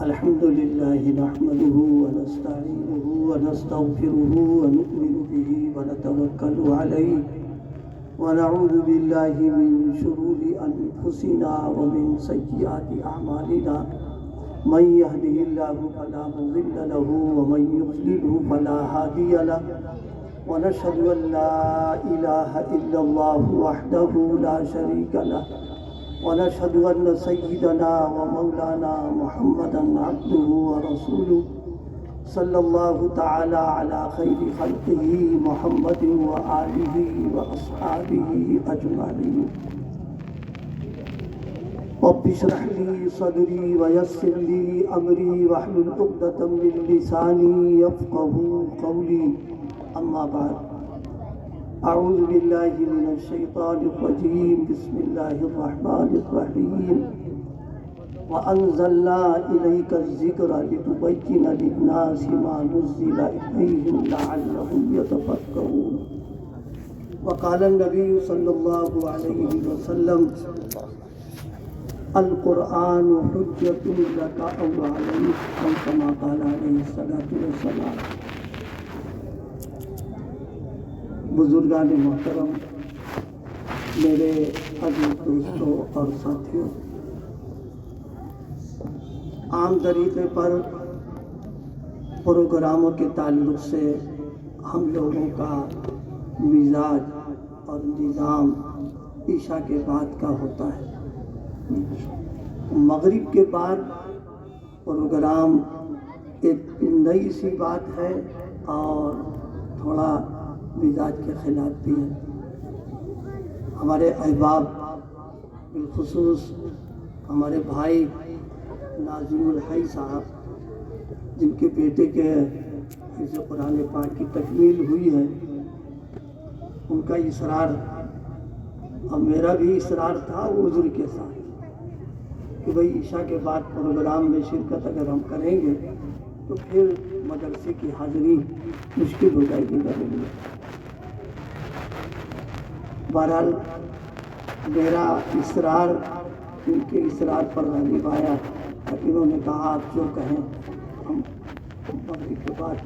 الحمد لله نحمده ونستعينه ونستغفره ونؤمن به ونتوكل عليه ونعوذ بالله من شرور أنفسنا ومن سيئات أعمالنا من يهده الله فلا مضل له ومن يضلله فلا هادي له ونشهد أن لا إله إلا الله وحده لا شريك له ونشهد أن سيدنا ومولانا محمدا عبده ورسوله صلى الله تعالى على خير خلقه محمد وآله وأصحابه أجمعين رب اشرح لي صدري ويسر لي أمري واحلل عقدة من لساني يفقهوا قولي أما بعد أعوذ بالله من الشيطان الرجيم بسم الله الرحمن الرحيم وأنزلنا إليك الذكر لتبين للناس ما نزل إليهم لعلهم يتفكرون وقال النبي صلى الله عليه وسلم القرآن حجة لك أو عليك أو كما قال عليه الصلاة والسلام۔ بزرگان محترم، میرے عزیز دوستوں اور ساتھیوں، عام طریقے پر پروگراموں کے تعلق سے ہم لوگوں کا مزاج اور نظام عشاء کے بعد کا ہوتا ہے۔ مغرب کے بعد پروگرام ایک نئی سی بات ہے اور تھوڑا مزاج کے خلاف بھی ہے۔ ہمارے احباب بالخصوص ہمارے بھائی ناظم الحی صاحب، جن کے بیٹے کے حفظ قرآن پاک کی تکمیل ہوئی ہے، ان کا اصرار اور میرا بھی اصرار تھا عذر کے ساتھ کہ بھئی عشاء کے بعد پروگرام میں شرکت اگر ہم کریں گے تو پھر مدرسے کی حاضری مشکل ہو جائے گی میرے لیے۔ بہرحال میرا اصرار ان کے اصرار پر غالب آیا اور انہوں نے کہا آپ جو کہیں ہم مغرب کے بعد،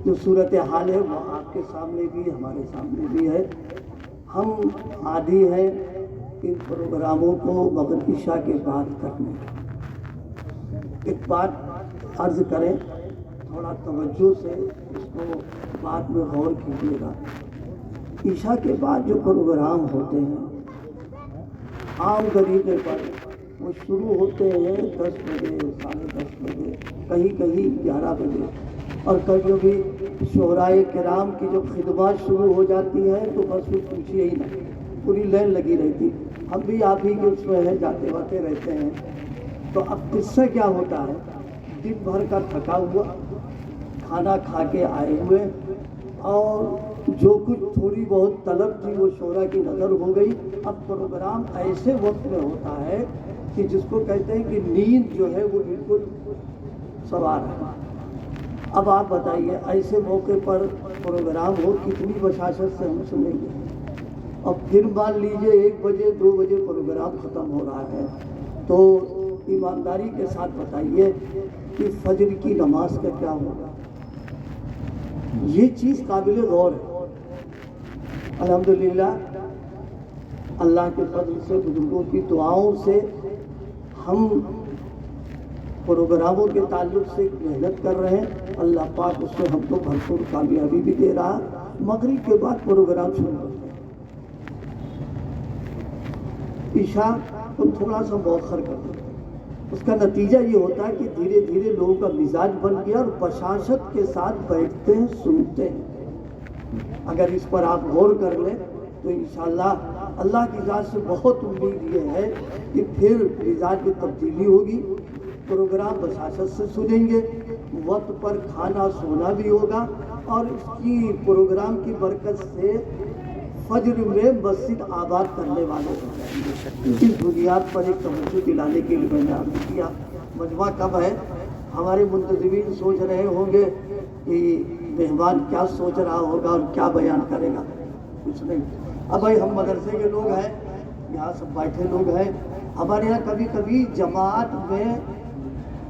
جو صورتحال ہے وہ آپ کے سامنے بھی ہمارے سامنے بھی ہے، ہم عادی ہیں ان پروگراموں کو مغرب عشاء کے بعد کرنے۔ ایک بات عرض کریں، تھوڑا توجہ سے اس کو بات میں غور کیجیے گا۔ عشاء کے بعد جو پروگرام ہوتے ہیں عام طریقے پر وہ شروع ہوتے ہیں 10 بجے، 10:30 بجے، کہیں 11 بجے، اور کبھی شعراء کرام کی جب خدمات شروع ہو جاتی ہیں تو بس وہ پوچھیے ہی نہ، پوری لائن لگی رہتی۔ ہم بھی آپ ہی کے اس میں جاتے واتے رہتے ہیں۔ تو اب قصہ کیا ہوتا ہے، دن بھر کا تھکا ہوا، کھانا کھا کے آئے ہوئے، اور جو کچھ تھوڑی بہت طلب تھی وہ شعراء کی نظر ہو گئی۔ اب پروگرام ایسے وقت میں ہوتا ہے کہ جس کو کہتے ہیں کہ نیند جو ہے وہ بالکل سوار ہے۔ اب آپ بتائیے ایسے موقع پر پروگرام ہو کتنی بشاشت سے ہم سنیں گے؟ اور پھر مان لیجئے 1 بجے 2 بجے پروگرام ختم ہو رہا ہے، تو ایمانداری کے ساتھ بتائیے کہ فجر کی نماز کا کیا ہوگا؟ یہ چیز قابل غور ہے۔ الحمدللہ اللہ کے فضل سے، بزرگوں کی دعاؤں سے ہم پروگراموں کے تعلق سے محنت کر رہے ہیں۔ اللہ پاک اس سے ہم کو بھرپور کامیابی بھی دے رہا۔ مغرب کے بعد پروگرام شروع ہوتے ہیں، عشاء ہم تھوڑا سا مؤخر کر دیتے ہیں۔ اس کا نتیجہ یہ ہوتا ہے کہ دھیرے دھیرے لوگوں کا مزاج بن گیا اور بشاشت کے ساتھ بیٹھتے ہیں، سنتے ہیں۔ اگر اس پر آپ غور کر لیں تو انشاءاللہ اللہ کی ذات سے بہت امید یہ ہے کہ پھر مزاج میں تبدیلی ہوگی، پروگرام بشاشت سے سنیں گے، وقت پر کھانا سونا بھی ہوگا، اور اس کی پروگرام کی برکت سے فجر میں مسجد آباد کرنے والے ہو جائیں گے۔ اس بنیاد پر ایک توجہ دلانے کے لیے میں نے عرض کیا۔ مجمع کب ہے؟ ہمارے منتظمین سوچ رہے ہوں گے کہ مہمان کیا سوچ رہا ہوگا اور کیا بیان کرے گا۔ کچھ نہیں۔ اب بھائی ہم مدرسے کے لوگ ہیں، یہاں سب بیٹھے لوگ ہیں، ہمارے یہاں کبھی کبھی جماعت میں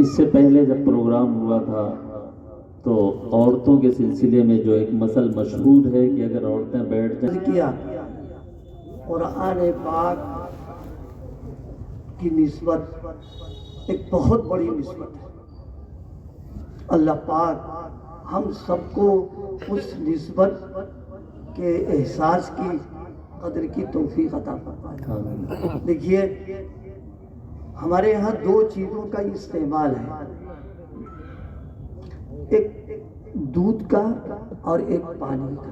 اس سے پہلے جب پروگرام ہوا تھا تو عورتوں کے سلسلے میں جو ایک مثل مشہور ہے کہ اگر عورتیں بیٹھ جائیں کیا قرآن پاک کی نسبت ایک بہت بڑی نسبت ہے. اللہ پاک ہم سب کو اس نسبت کے احساس کی قدر کی توفیق عطا فرمائے. دیکھیے ہمارے یہاں دو چیزوں کا استعمال ہے، ایک دودھ کا اور ایک پانی کا.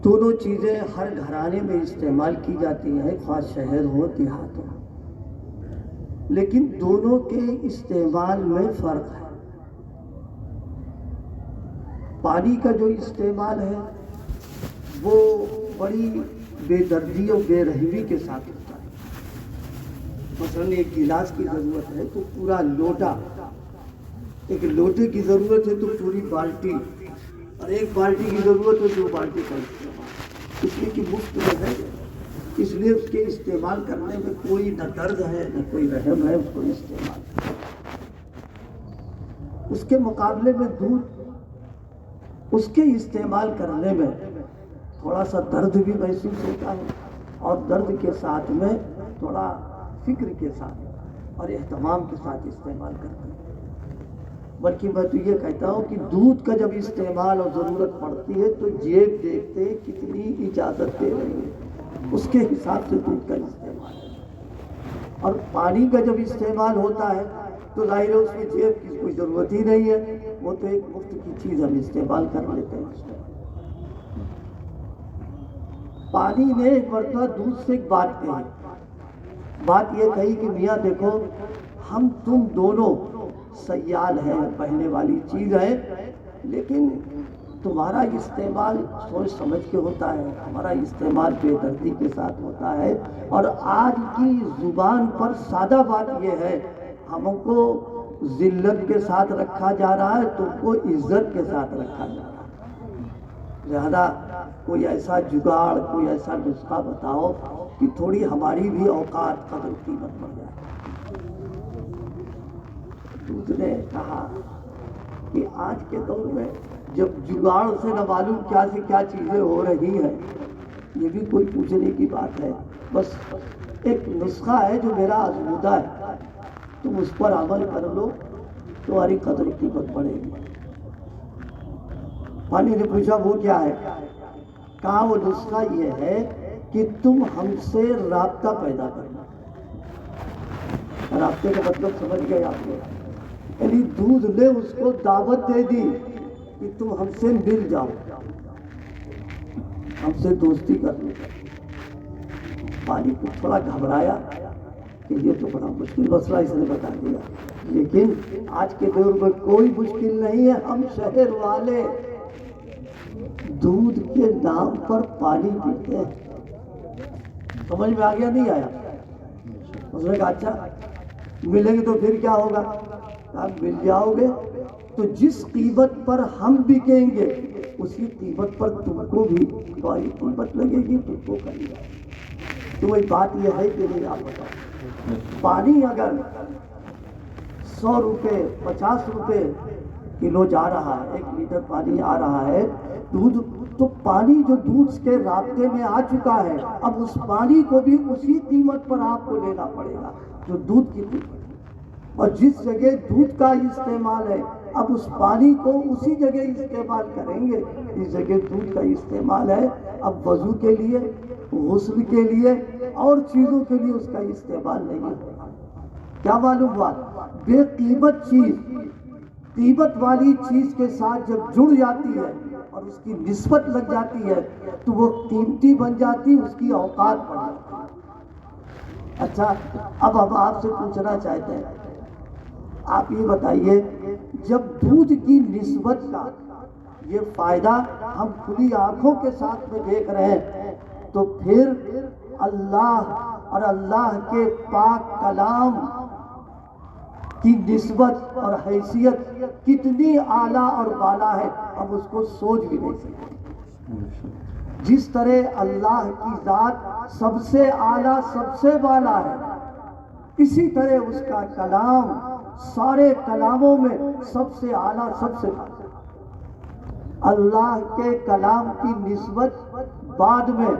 دونوں چیزیں ہر گھرانے میں استعمال کی جاتی ہیں، خواہ شہر ہو دیہات ہو، لیکن دونوں کے استعمال میں فرق ہے. پانی کا جو استعمال ہے وہ بڑی بے دردی اور بے رحمی کے ساتھ ہوتا ہے. مثلاً ایک گلاس کی ضرورت ہے تو پورا لوٹا، ایک لوٹے کی ضرورت ہے تو پوری بالٹی، اور ایک بالٹی کی ضرورت ہے تو بالٹی کا استعمال، اس لیے کہ مفت میں ہے، اس لیے اس کے استعمال کرنے میں کوئی نہ درد ہے نہ کوئی رحم ہے. اس کو استعمال اس کے مقابلے میں دودھ، اس کے استعمال کرنے میں تھوڑا سا درد بھی محسوس ہوتا ہے، اور درد کے ساتھ میں تھوڑا فکر کے ساتھ اور اہتمام کے ساتھ استعمال کرتے ہیں. بلکہ میں تو یہ کہتا ہوں کہ دودھ کا جب استعمال اور ضرورت پڑتی ہے تو جیب دیکھتے ہیں کتنی اجازت دے رہی ہے، اس کے حساب سے دودھ کا استعمال ہے. اور پانی کا جب استعمال ہوتا ہے تو ظاہر ہے اس کی جیب کی کوئی ضرورت ہی نہیں ہے، وہ تو ایک مفت کی چیز ہم استعمال کر لیتے ہیں. پانی نے ایک مرتبہ دودھ سے ایک بات کہی، بات یہ کہی کہ میاں دیکھو ہم تم دونوں سیال ہیں، بہنے والی چیز ہے، لیکن تمہارا استعمال سوچ سمجھ کے ہوتا ہے، ہمارا استعمال بے دردی کے ساتھ ہوتا ہے. اور آج کی زبان پر سادہ بات یہ ہے، ہم کو ذلت کے ساتھ رکھا جا رہا ہے، تم کو عزت کے ساتھ رکھا جا رہا ہے. لہذا کوئی ایسا جگاڑ، کوئی ایسا نسخہ بتاؤ کہ تھوڑی ہماری بھی اوقات قدر قیمت بڑھ جائے. دودھ نے کہا کہ آج کے دور میں جب جگاڑ سے نہ معلوم کیا سے کیا چیزیں ہو رہی ہیں، یہ بھی کوئی پوچھنے کی بات ہے. بس ایک نسخہ ہے جو میرا آزمودہ ہے، تم اس پر عمل کر لو، تمہاری قدر قیمت بڑھے گی. پانی نے پوچھا وہ کیا ہے؟ کہا وہ نسخہ یہ ہے کہ تم ہم سے رابطہ پیدا کرنا. رابطے کا مطلب سمجھ گئے آپ نے؟ یعنی دودھ نے اس کو دعوت دے دی کہ تم ہم سے مل جاؤ، ہم سے دوستی کر لو. پانی کو تھوڑا گھبرایا کہ یہ تو بڑا مشکل مسئلہ اس نے بتا دیا، لیکن آج کے دور میں کوئی مشکل نہیں ہے. ہم شہر والے دودھ کے نام پر پانی پیتے ہیں. سمجھ میں آ گیا نہیں آیا؟ اس نے کہا اچھا ملیں گے تو پھر کیا ہوگا؟ آپ مل جاؤ گے تو جس قیمت پر ہم بکیں گے اسی قیمت پر تم کو بھی تمہاری قیمت لگے گی، تم کو کرے گا. تو وہی بات یہ ہے کہ نہیں آپ بتاؤ، پانی اگر 100 روپے 50 روپے کلو جا رہا ہے، 1 لیٹر پانی آ رہا ہے دودھ، تو پانی جو دودھ کے رابطے میں آ چکا ہے اب اس پانی کو بھی اسی قیمت پر آپ کو لینا پڑے گا جو دودھ کی قیمت. اور جس جگہ دودھ کا استعمال ہے اب اس پانی کو اسی جگہ استعمال کریں گے جس جگہ دودھ کا استعمال ہے. اب وضو کے لیے، غسل کے لیے اور چیزوں کے لیے اس کا استعمال نہیں ہوگا. کیا معلوم ہوا؟ بے قیمت چیز قیمت والی چیز کے ساتھ جب جڑ جاتی ہے اور اس کی نسبت لگ جاتی ہے تو وہ قیمتی بن جاتی، اس کی اوقات بڑھ جاتی. اچھا اب ہم آپ سے پوچھنا چاہتے ہیں، آپ یہ بتائیے جب دودھ کی نسبت کا یہ فائدہ ہم کھلی آنکھوں کے ساتھ میں دیکھ رہے ہیں تو پھر اللہ اور اللہ کے پاک کلام کی نسبت اور حیثیت کتنی اعلیٰ اور بالا ہے ہم اس کو سوچ بھی نہیں سکتے. جس طرح اللہ کی ذات سب سے اعلیٰ سب سے بالا ہے، اسی طرح اس کا کلام سارے کلاموں میں سب سے اعلیٰ، سب سے اللہ کے کلام کی نسبت بعد میں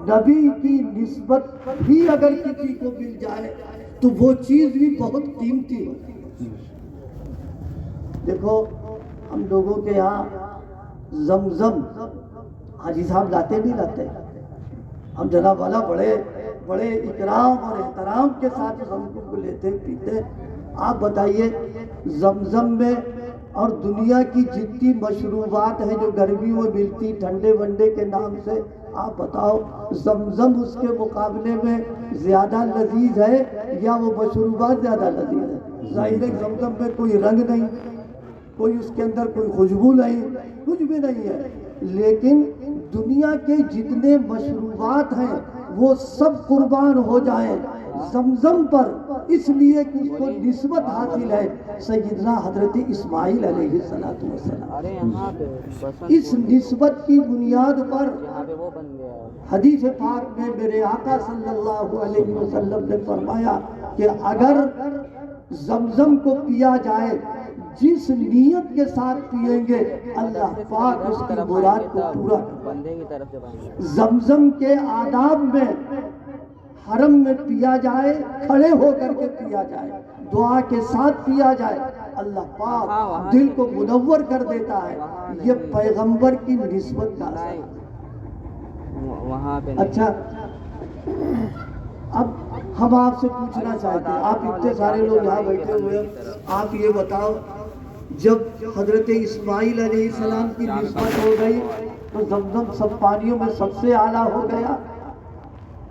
نبی کی نسبت بھی اگر کسی کو مل جائے تو وہ چیز بھی بہت قیمتی ہوتی ہے۔ دیکھو ہم لوگوں کے یہاں زمزم حاجی صاحب لاتے نہیں لاتے، ہم جناب والا بڑے بڑے اکرام اور احترام کے ساتھ زمزم کو لیتے پیتے۔ آپ بتائیے زمزم میں اور دنیا کی جتنی مشروبات ہیں جو گرمیوں میں ملتی ٹھنڈے ونڈے کے نام سے، آپ بتاؤ زمزم اس کے مقابلے میں زیادہ لذیذ ہے یا وہ مشروبات زیادہ لذیذ ہے؟ ظاہر ہے زمزم میں کوئی رنگ نہیں، کوئی اس کے اندر کوئی خوشبو نہیں، کچھ بھی نہیں ہے، لیکن دنیا کے جتنے مشروبات ہیں وہ سب قربان ہو جائیں زمزم پر، اس لیے کہ اس کو نسبت حاصل ہے سیدنا حضرت اسماعیل علیہ السلام۔ اس نسبت کی بنیاد پر حدیث پاک میں میرے آقا صلی اللہ علیہ وسلم نے فرمایا کہ اگر زمزم کو پیا جائے جس نیت کے ساتھ پیئیں گے اللہ پاک اس کی مراد کو پورا کرے۔ زمزم کے آداب میں حرم میں پیا جائے، کھڑے ہو کر کے پیا جائے، دعا کے ساتھ پیا جائے، اللہ پاک دل کو منور کر دیتا ہے۔ یہ پیغمبر کی نسبت کا اثر ہے۔ اچھا اب ہم آپ سے پوچھنا چاہتے ہیں، آپ اتنے سارے لوگ یہاں بیٹھے ہوئے ہیں، آپ یہ بتاؤ جب حضرت اسماعیل علیہ السلام کی نسبت ہو گئی تو زمزم سب پانیوں میں سب سے اعلیٰ ہو گیا،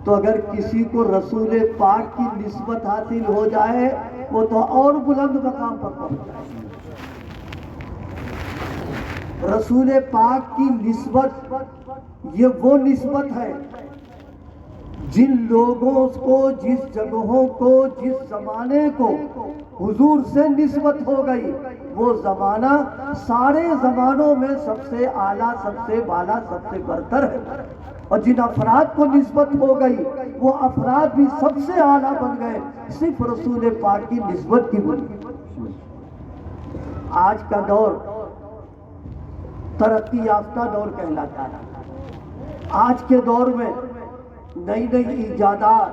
تو اگر کسی کو رسول پاک کی نسبت حاصل ہو جائے وہ تو اور بلند مقام پر پہنچ جائے۔ رسول پاک کی نسبت یہ وہ نسبت ہے جن لوگوں کو، جس جگہوں کو، جس زمانے کو حضور سے نسبت ہو گئی وہ زمانہ سارے زمانوں میں سب سے اعلیٰ، سب سے بالا، سب سے برتر ہے، اور جن افراد کو نسبت ہو گئی وہ افراد بھی سب سے اعلیٰ بن گئے صرف رسول پاک کی نسبت کی بنی۔ آج کا دور ترقی یافتہ دور کہلاتا ہے۔ آج کے دور میں نئی نئی ایجادات،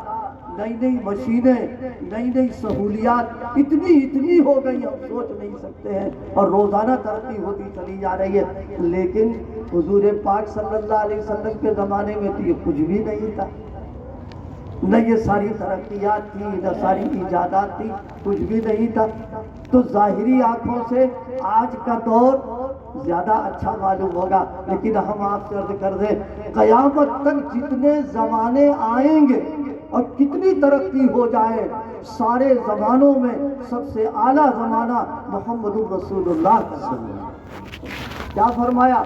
نئی نئی مشینیں، نئی نئی سہولیات اتنی ہو گئی ہم سوچ نہیں سکتے ہیں، اور روزانہ ترقی ہوتی چلی جا رہی ہے، لیکن حضور پاک صلی اللہ علیہ وسلم کے زمانے میں تو یہ کچھ بھی نہیں تھا، نہ یہ ساری ترقیات تھی، نہ ساری ایجادات تھی، کچھ بھی نہیں تھا۔ تو ظاہری آنکھوں سے آج کا دور زیادہ اچھا معلوم ہوگا، لیکن ہم آپ سے عرض کر دیں قیامت تک جتنے زمانے آئیں گے اور کتنی ترقی ہو جائے سارے زمانوں میں سب سے اعلیٰ زمانہ محمد رسول اللہ کا۔ کیا فرمایا؟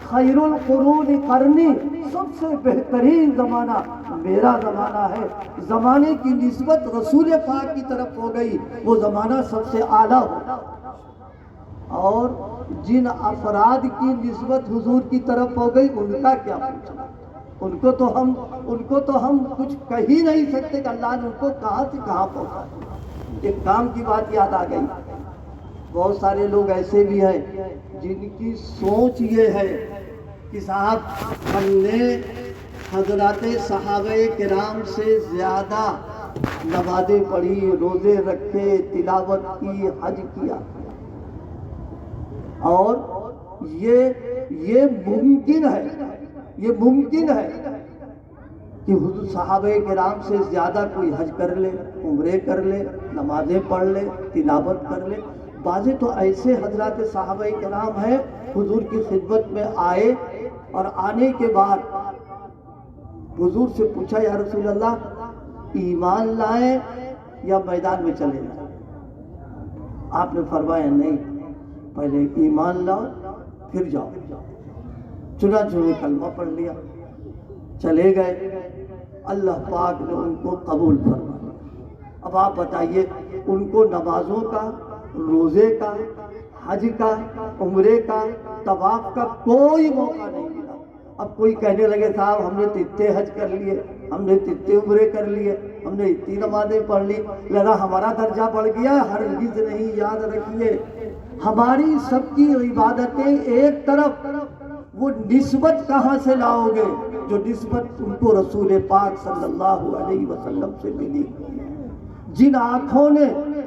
خیر القرون قرنی، سب سے بہترین زمانہ میرا زمانہ ہے۔ زمانے کی نسبت رسول پاک کی طرف ہو گئی وہ زمانہ سب سے اعلیٰ ہوگا، اور جن افراد کی نسبت حضور کی طرف ہو گئی ان کا کیا پوچھنا، ان کو تو ہم کچھ کہہ ہی نہیں سکتے کہ اللہ نے ان کو کہاں سے کہاں پہنچا۔ ایک کام کی بات یاد آ گئی، بہت سارے لوگ ایسے بھی ہیں جن کی سوچ یہ ہے کہ صاحب ہم نے حضرات صحابہ کرام سے زیادہ نمازیں پڑھی، روزے رکھے، تلاوت کی، حج کیا، اور یہ ممکن ہے کہ حضور صحابہ کرام سے زیادہ کوئی حج کر لے، عمرے کر لے، نمازیں پڑھ لے، تلاوت کر لے۔ بعضے تو ایسے حضرات صحابہ کرام ہیں حضور کی خدمت میں آئے اور آنے کے بعد حضور سے پوچھا یا رسول اللہ ایمان لائیں یا میدان میں چلے جائیں؟ آپ نے فرمایا نہیں، پہلے ایمان لاؤ پھر جاؤ۔ چنانچہ انہوں نے کلمہ پڑھ لیا، چلے گئے، اللہ پاک نے ان کو قبول فرمایا۔ اب آپ بتائیے ان کو نمازوں کا، روزے کا، حج کا، عمرے کا، طواف کا کوئی موقع نہیں ملا۔ اب کوئی کہنے لگے صاحب ہم نے تو اتنے حج کر لیے، ہم نے اتنے عمرے کر لیے، ہم نے اتنی نمازیں پڑھ لی، لہذا ہمارا درجہ بڑھ گیا، ہرگز نہیں۔ یاد رکھیے ہماری سب کی عبادتیں ایک طرف، وہ نسبت کہاں سے لاؤ گے؟ جو نسبت ان کو رسول پاک صلی اللہ علیہ وسلم سے ملی۔ جن آنکھوں نے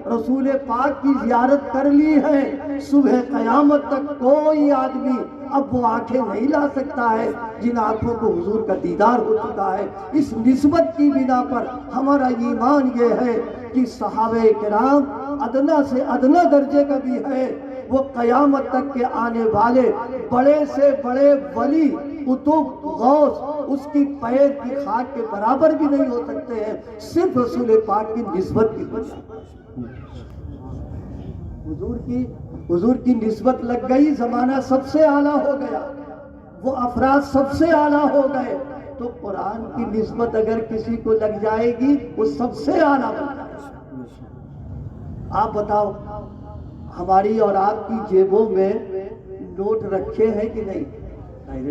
رسول پاک کی زیارت کر لی ہے، صبح قیامت تک کوئی آدمی اب وہ آنکھیں نہیں لا سکتا ہے جن آنکھوں کو حضور کا دیدار ہو چکا ہے۔ اس نسبت کی بنا پر ہمارا ایمان یہ ہے کہ صحابہ کرام ادنا سے ادنا درجے کا بھی ہے، وہ قیامت تک کے آنے والے بڑے سے بڑے ولی، قطب، غوث اس کی پیر کی خاک کے برابر بھی نہیں ہو سکتے ہیں، صرف رسول پاک کی نسبت کی وجہ۔ حضور کی نسبت لگ گئی، زمانہ سب سے اعلیٰ ہو گیا، وہ افراد سب سے اعلیٰ ہو گئے، تو قرآن کی نسبت اگر کسی کو لگ جائے گی وہ سب سے اعلیٰ ہو جائے گا۔ آپ بتاؤ ہماری اور آپ کی جیبوں میں نوٹ رکھے ہیں کہ نہیں؟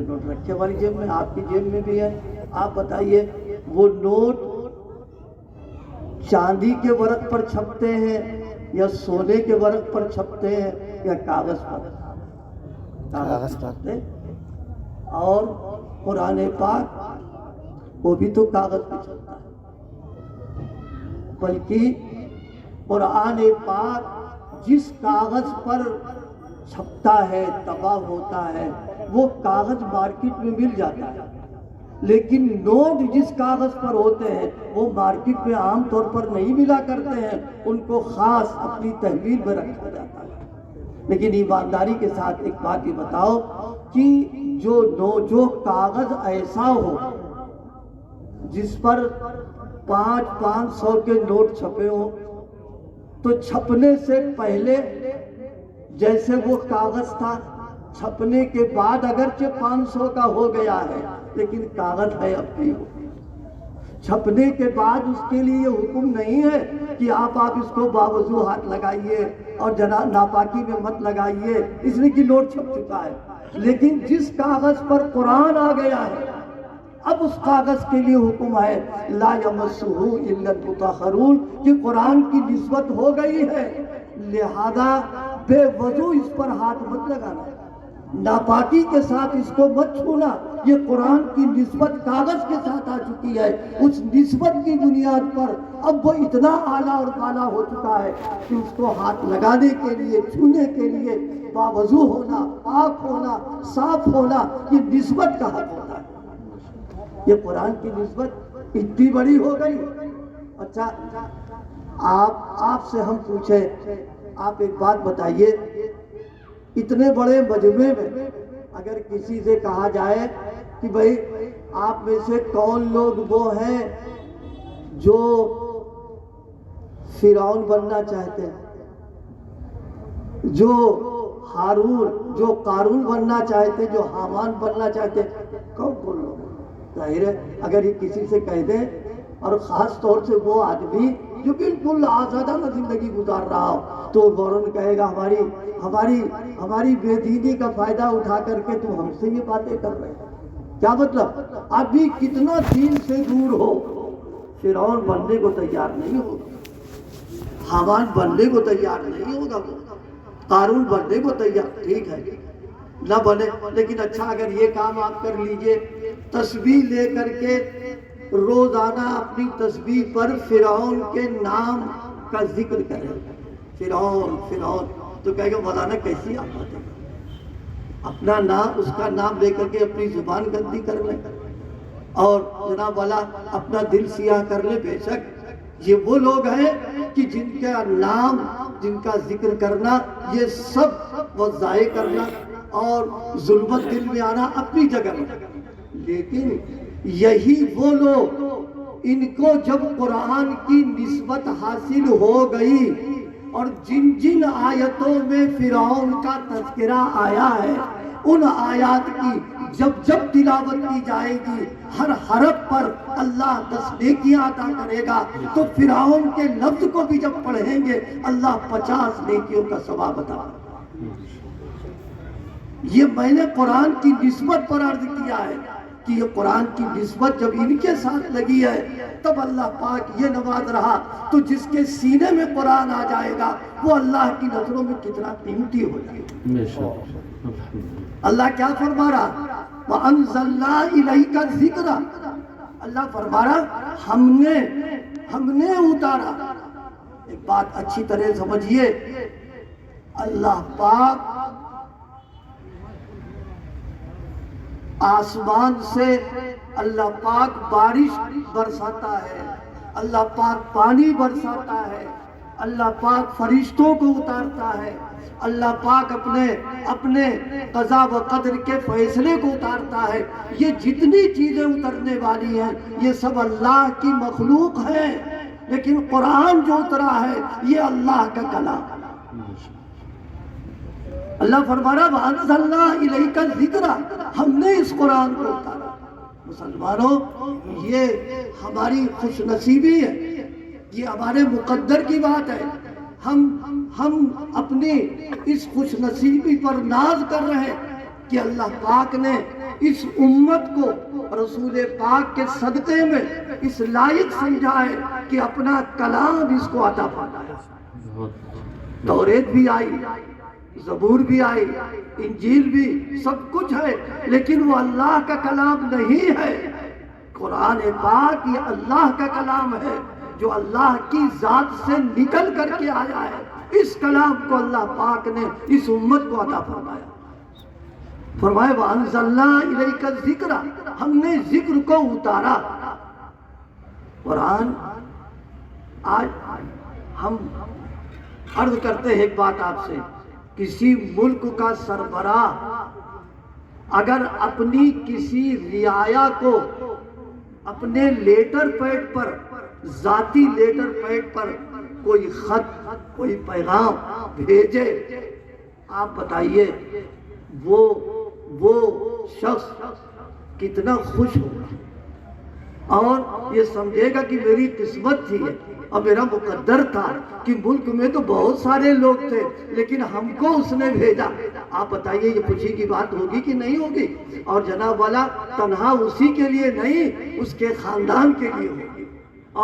نوٹ رکھے ہماری جیب میں، آپ کی جیب میں بھی ہے۔ آپ بتائیے وہ نوٹ چاندی کے ورق پر چھپتے ہیں یا سونے کے ورق پر چھپتے ہیں یا کاغذ پر؟ کاغذ پر۔ اور قرآن پاک وہ بھی تو کاغذ پہ چھپتا ہے، بلکہ قرآن پاک جس کاغذ پر چھپتا ہے، طبع ہوتا ہے، وہ کاغذ مارکیٹ میں مل جاتا ہے، لیکن نوٹ جس کاغذ پر ہوتے ہیں وہ مارکیٹ میں عام طور پر نہیں ملا کرتے ہیں، ان کو خاص اپنی تحویل میں رکھا جاتا ہے۔ لیکن ایمانداری کے ساتھ ایک بات یہ بتاؤ کہ جو کاغذ ایسا ہو جس پر 500 کے نوٹ چھپے ہو، تو چھپنے سے پہلے جیسے وہ کاغذ تھا، چھپنے کے بعد اگرچہ 500 کا ہو گیا ہے لیکن کاغذ ہے اب بھی ہو۔ چھپنے کے بعد اس کے لیے یہ حکم نہیں ہے کہ آپ اس کو باوضو ہاتھ لگائیے اور جناب ناپاکی میں مت لگائیے، اس لیے کہ نوٹ چھپ چکا ہے، لیکن جس کاغذ پر قرآن آ گیا ہے اب اس کاغذ کے لیے حکم ہے لا یمسہ الا المطہرون، کہ قرآن کی نسبت ہو گئی ہے، لہذا بے وضو اس پر ہاتھ مت لگانا، ناپاکی کے ساتھ اس کو مت چھونا، یہ قرآن کی نسبت کاغذ کے ساتھ آ چکی ہے۔ اس نسبت کی بنیاد پر اب وہ اتنا اعلیٰ اور بالا ہو چکا ہے کہ اس کو ہاتھ لگانے کے لیے، چھونے کے لیے باوضو ہونا، پاک ہونا، صاف ہونا، یہ نسبت کا حق ہوتا ہے۔ یہ قرآن کی نسبت اتنی بڑی ہو گئی۔ اچھا آپ سے ہم پوچھیں، آپ ایک بات بتائیے، اتنے بڑے مجمع میں اگر کسی سے کہا جائے کہ بھئی آپ میں سے کون لوگ وہ ہیں جو فرعون بننا چاہتے ہیں، جو ہارون، جو قارون بننا چاہتے ہیں، جو حامان بننا چاہتے ہیں، کون لوگ؟ ظاہر ہے اگر یہ کسی سے کہہ دیں، اور خاص طور سے وہ آدمی جو بالکل آزادانہ زندگی گزار رہا ہو، تو فوراً کہے گا ہماری بے دینی کا فائدہ اٹھا کر کے تم ہم سے یہ باتیں کر رہے ہیں۔ کیا مطلب؟ ابھی کتنا دین سے دور ہو، فرعون بننے کو تیار نہیں ہوگا، حامان بننے کو تیار نہیں ہوگا، قارون بننے کو تیار، ٹھیک ہے نہ بنے، لیکن اچھا اگر یہ کام آپ کر لیجئے، تسبیح لے کر کے روزانہ اپنی تسبیح پر فرعون کے نام کا ذکر کریں، فرعون فرعون، تو کہے گا مولانا کیسی آپ باتیں، اپنا نام، اس کا نام لے کر کے اپنی زبان گندی کر لیں اور جناب والا اپنا دل سیاہ کر لیں۔ بے شک یہ وہ لوگ ہیں کہ جن کا نام، جن کا ذکر کرنا، یہ سب وہ ضائع کرنا اور ظلمت دل میں آنا اپنی جگہ میں، لیکن یہی وہ لوگ، ان کو جب قرآن کی نسبت حاصل ہو گئی اور جن جن آیتوں میں فرعون کا تذکرہ آیا ہے، ان آیات کی جب تلاوت کی جائے گی، ہر حرف پر اللہ 10 نیکیاں عطا کرے گا، تو فرعون کے لفظ کو بھی جب پڑھیں گے اللہ 50 نیکیوں کا ثواب عطا کرے گا۔ یہ میں نے قرآن کی نسبت پر عرض کیا ہے، کہ یہ قرآن کی نسبت جب ان کے ساتھ لگی ہے تب اللہ پاک یہ نواز رہا. تو جس کے سینے میں قرآن آ جائے گا وہ اللہ کی نظروں میں کتنا قیمتی ہو جائے گا. اللہ کیا فرما رہا؟ وَأَنزَلْنَا إِلَيْكَ الذِّكْرَ. اللہ فرما رہا ہم نے اتارا. ایک بات اچھی طرح سمجھیے، اللہ پاک آسمان سے اللہ پاک بارش برساتا ہے، اللہ پاک پانی برساتا ہے، اللہ پاک فرشتوں کو اتارتا ہے، اللہ پاک اپنے قضا و قدر کے فیصلے کو اتارتا ہے. یہ جتنی چیزیں اترنے والی ہیں یہ سب اللہ کی مخلوق ہے، لیکن قرآن جو اترا ہے یہ اللہ کا کلام. اللہ فرما رہا وَأَنزَلْنَا إِلَيْكَ الذِّكْرَ. ہم نے اس قرآن کو اتارا. مسلمانوں، یہ ہماری خوش نصیبی ہے، یہ ہمارے مقدر کی بات ہے. ہم اپنی اس خوش نصیبی پر ناز کر رہے ہیں کہ اللہ پاک نے اس امت کو رسول پاک کے صدقے میں اس لائق سمجھا ہے کہ اپنا کلام اس کو عطا فرمایا. توریت بھی آئی، زبور بھی آئی، انجیل بھی، سب کچھ ہے، لیکن وہ اللہ کا کلام نہیں ہے. قرآن پاک یہ اللہ کا کلام ہے جو اللہ کی ذات سے نکل کر کے آیا ہے. اس کلام کو اللہ پاک نے اس امت کو عطا فرمایا. فرمایا وَأَنزَلْنَا إِلَيْكَ الذِّكْرَ. ہم نے ذکر کو اتارا. قرآن آج ہم عرض کرتے ہیں ایک بات آپ سے، کسی ملک کا سربراہ اگر اپنی کسی رعایا کو اپنے لیٹر پیڈ پر، ذاتی لیٹر پیڈ پر کوئی خط، کوئی پیغام بھیجے، آپ بتائیے وہ شخص کتنا خوش ہوگا اور یہ سمجھے گا کہ میری قسمت تھی اور میرا مقدر تھا کہ ملک میں تو بہت سارے لوگ تھے لیکن ہم کو اس نے بھیجا. آپ بتائیے یہ خوشی کی بات ہوگی کہ نہیں ہوگی؟ اور جناب والا تنہا اسی کے لیے نہیں، اس کے خاندان کے لیے ہوگی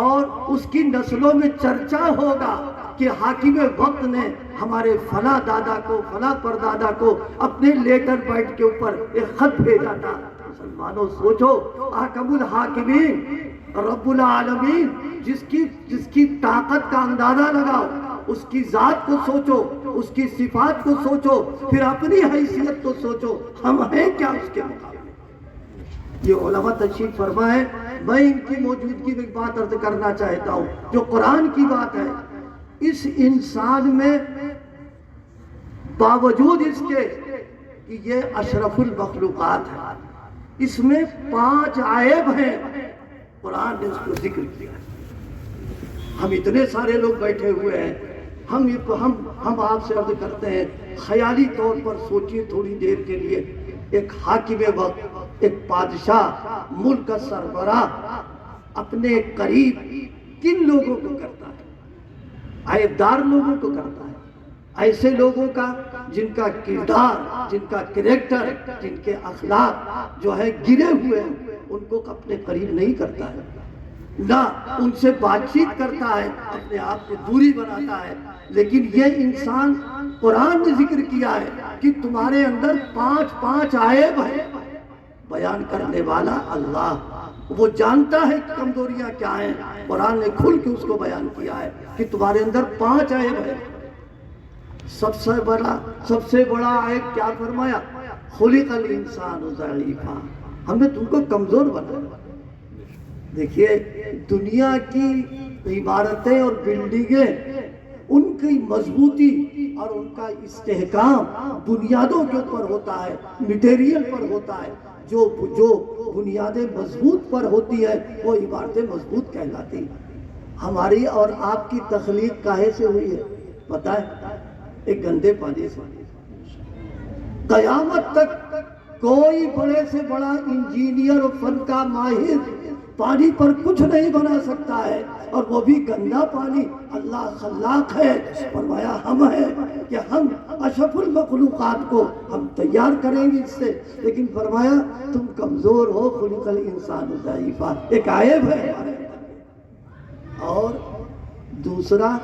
اور اس کی نسلوں میں چرچا ہوگا کہ حاکم وقت نے ہمارے فلاں دادا کو، فلاں پردادا کو اپنے لیٹر پیڈ کے اوپر ایک خط بھیجا تھا. مسلمانوں سوچو، حاکم الحاکمین رب العالمین، جس کی طاقت کا اندازہ لگاؤ، اس کی ذات کو سوچو، اس کی صفات کو سوچو، پھر اپنی حیثیت کو سوچو، ہم ہیں کیا اس کے مقابلے. یہ علماء تشریف فرما ہے. میں ان کی موجودگی میں ایک بات عرض کرنا چاہتا ہوں جو قرآن کی بات ہے. اس انسان میں باوجود اس کے کہ یہ اشرف المخلوقات ہے، اس میں 5 عیب ہیں، قرآن نے اس کو ذکر کیا ہے. ہم اتنے سارے لوگ بیٹھے ہوئے ہیں، ہم آپ سے عرض کرتے ہیں خیالی طور پر سوچیے تھوڑی دیر کے لیے، ایک حاکم وقت، ایک بادشاہ، ملک کا سربراہ اپنے قریب کن لوگوں کو کرتا ہے؟ عیبدار لوگوں کو کرتا ہے، ایسے لوگوں کا جن کا کردار، جن کا کریکٹر، جن کے اخلاق جو ہے گرے ہوئے ہیں، ان کو اپنے قریب نہیں کرتا ہے، نہ ان سے بات چیت کرتا ہے، اپنے آپ کو دوری بناتا ہے. لیکن یہ انسان قرآن نے ذکر کیا ہے کہ تمہارے اندر 5 عیب ہیں. بیان کرنے والا اللہ، وہ جانتا ہے کمزوریاں کیا ہیں. قرآن نے کھل کے اس کو بیان کیا ہے کہ تمہارے اندر 5 عیب ہیں. سب سے بڑا عیب کیا فرمایا؟ خلق الانسان ضعیفا، ہم نے تم کو کمزور بنایا. دیکھیے دنیا کی عمارتیں اور بلڈنگیں، ان کی مضبوطی اور ان کا استحکام بنیادوں کے اوپر ہوتا ہے، مٹیریل پر ہوتا ہے. جو بنیادیں مضبوط پر ہوتی ہے وہ عمارتیں مضبوط کہلاتی ہیں. ہماری اور آپ کی تخلیق کاہے سے ہوئی ہے پتہ ہے؟ ایک گندے پانی سے. قیامت تک کوئی بڑے سے بڑا انجینئر اور فن کا ماہر پانی پر کچھ نہیں بنا سکتا ہے اور وہ بھی گندا پانی۔ اللہ خلاق ہے، فرمایا ہم ہیں کہ ہم اشرف المخلوقات کو ہم تیار کریں گے اس سے، لیکن فرمایا تم کمزور ہو، خلق الانسان ضعیفا، ایک عیب ہے ہمارے اندر۔ اور دوسرا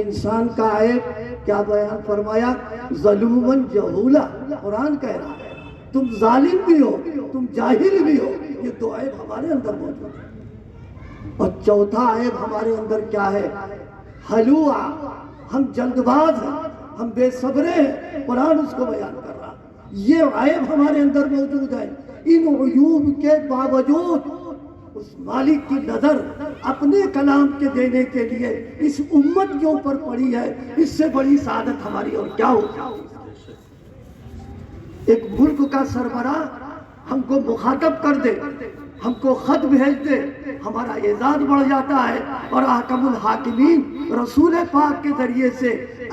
انسان کا عیب کیا بیان فرمایا؟ ظلوماً جہولا، قرآن کہہ رہا ہے تم ظالم بھی ہو، تم جاہل بھی ہو۔ یہ دو عیب ہمارے اندر موجود ہیں۔ اور چوتھا عیب ہمارے اندر کیا ہے؟ حلوہ، ہم جلد باز ہیں، ہم بے صبرے ہیں، قرآن اس کو بیان کر رہا۔ یہ عیب ہمارے اندر موجود ہے۔ ان عیوب کے باوجود اس مالک کی نظر اپنے کلام کے دینے کے لیے اس امت کے اوپر پڑی ہے۔ اس سے بڑی سعادت ہماری اور کیا ہوگی؟ ایک ملک کا سربراہ ہم کو مخاطب کر دے، ہم کو خط بھیج دے، ہمارا اعزاز بڑھ جاتا ہے۔ اور احکم الحاکمین رسول پاک کے ذریعے سے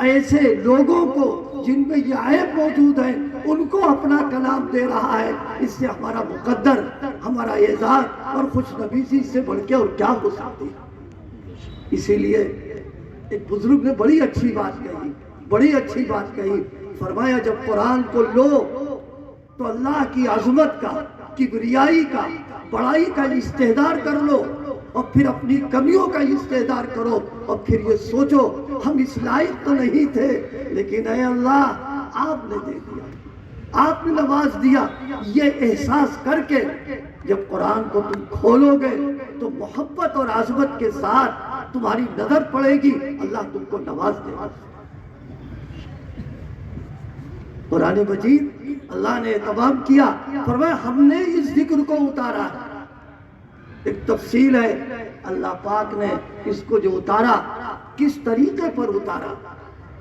ایسے لوگوں کو جن میں یہ عیب موجود ہے ان کو اپنا کلام دے رہا ہے، اس سے ہمارا مقدر، ہمارا اعزاز اور خوش نبیسی سے بڑھ کے اور کیا ہو سکتی ہے۔ اسی لیے ایک بزرگ نے بڑی اچھی بات کہی، بڑی اچھی بات کہی، فرمایا جب قرآن کو لو تو اللہ کی عظمت کا، کبریائی کا، بڑائی کا استحضار کر لو، اور پھر اپنی کمیوں کا استحضار کرو، اور پھر یہ سوچو ہم اس لائق تو نہیں تھے، لیکن اے اللہ آپ نے دے دیا، آپ نے نواز دیا۔ یہ احساس کر کے جب قرآن کو تم کھولو گے تو محبت اور عظمت کے ساتھ تمہاری نظر پڑے گی، اللہ تم کو نواز دے گا۔ قرآن مجید اللہ نے اہتمام کیا، فرمایا ہم نے اس ذکر کو اتارا۔ ایک تفصیل ہے، اللہ پاک نے اس کو جو اتارا کس طریقے پر اتارا،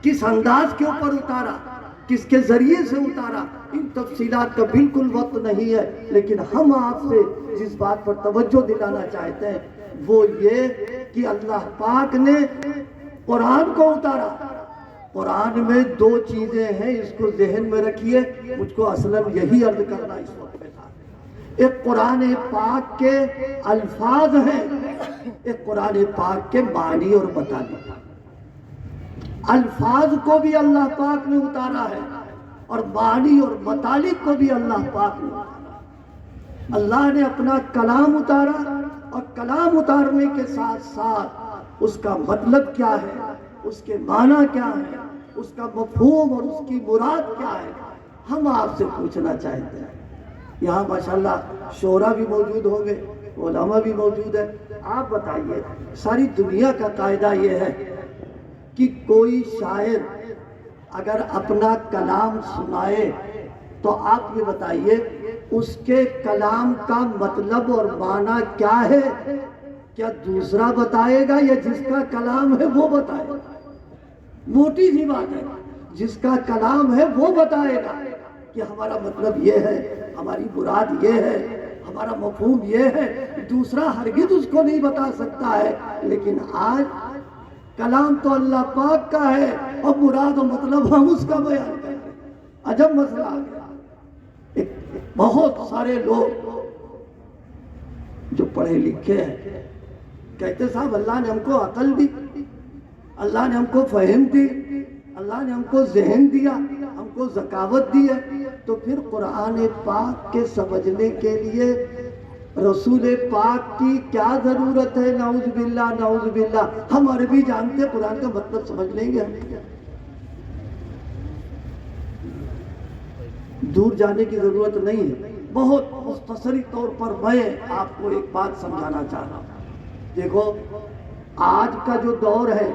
کس انداز کے اوپر اتارا، کس کے ذریعے سے اتارا، ان تفصیلات کا بالکل وقت نہیں ہے، لیکن ہم آپ سے جس بات پر توجہ دلانا چاہتے ہیں وہ یہ کہ اللہ پاک نے قرآن کو اتارا۔ قرآن میں دو چیزیں ہیں، اس کو ذہن میں رکھیے، مجھ کو اصلاً یہی عرض کرنا اس وقت میں تھا۔ ایک قرآن پاک کے الفاظ ہیں، ایک قرآن پاک کے معنی اور مطالب۔ الفاظ کو بھی اللہ پاک نے اتارا ہے اور معنی اور مطالب کو بھی اللہ پاک نے اتارا۔ اللہ نے اپنا کلام اتارا، اور کلام اتارنے کے ساتھ ساتھ اس کا مطلب کیا ہے، اس کے معنی کیا ہے، اس کا مفہوم اور اس کی مراد کیا ہے، ہم آپ سے پوچھنا چاہتے ہیں۔ یہاں ماشاءاللہ شعراء بھی موجود ہوں گے، علماء بھی موجود ہیں۔ آپ بتائیے، ساری دنیا کا قاعدہ یہ ہے کہ کوئی شاعر اگر اپنا کلام سنائے تو آپ یہ بتائیے اس کے کلام کا مطلب اور معنی کیا ہے؟ کیا دوسرا بتائے گا یا جس کا کلام ہے وہ بتائے گا؟ موٹی سی بات ہے، جس کا کلام ہے وہ بتائے گا کہ ہمارا مطلب یہ ہے، ہماری مراد یہ ہے، ہمارا مفہوم یہ ہے، دوسرا ہرگز اس کو نہیں بتا سکتا ہے۔ لیکن آج کلام تو اللہ پاک کا ہے اور مراد و مطلب ہم اس کا بیان کریں۔ عجب مسئلہ آ گیا۔ بہت سارے لوگ جو پڑھے لکھے ہیں کہتے صاحب اللہ نے ہم کو عقل دی، اللہ نے ہم کو فہم دی، اللہ نے ہم کو ذہن دیا، ہم کو ذکاوت دی ہے، تو پھر قرآن پاک کے سمجھنے کے لیے رسول پاک کی کیا ضرورت ہے؟ نعوذ باللہ نعوذ باللہ، ہم عربی جانتے، قرآن کا مطلب سمجھ لیں گے ہم۔ دور جانے کی ضرورت نہیں ہے، بہت مختصری طور پر میں آپ کو ایک بات سمجھانا چاہ رہا ہوں۔ دیکھو آج کا جو دور ہے،